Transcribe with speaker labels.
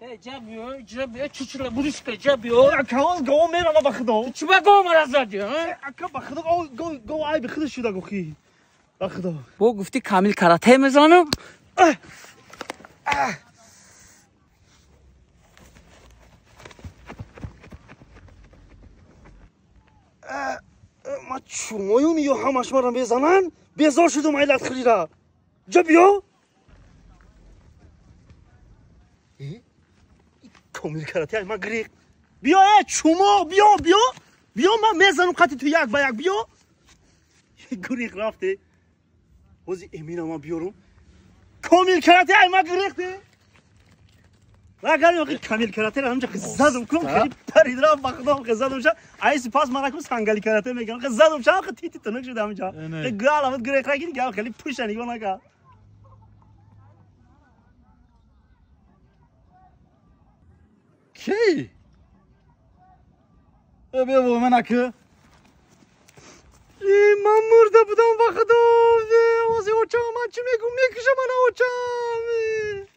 Speaker 1: جابیو چوچلا بوریش که جابیو
Speaker 2: اکاون گو میرم بخدا
Speaker 1: چی با گو مرزادی
Speaker 2: اکا بخدا گو ای بخدا شده گوخی بخدا
Speaker 1: با گفتی کامل کاراته میزنم
Speaker 2: ما چومایو میو همش مرم بزنن بیزار شدم ایلت خریرا جابیو کامل کاراته ما گریق بیا چومو بیا ما میزنم قطی تو یک با یک بیا گریق رفته وزی امین ما بیارم کامل کاراته ما گریخته راگانی کامل کاراته را همچه زدم کنم خیلی پرید را بخدام زدم شد ایسی پاس مرا کم سنگالی کاراته میگم زدم شد خیلی تیتی تنک شده همینجا گال آمد گریخ را گیری خیلی پوشانی کنه که کی؟ بیا با من اکه من مرده بودم بخدا وزی اوچم من چی میگم میکشم من اوچم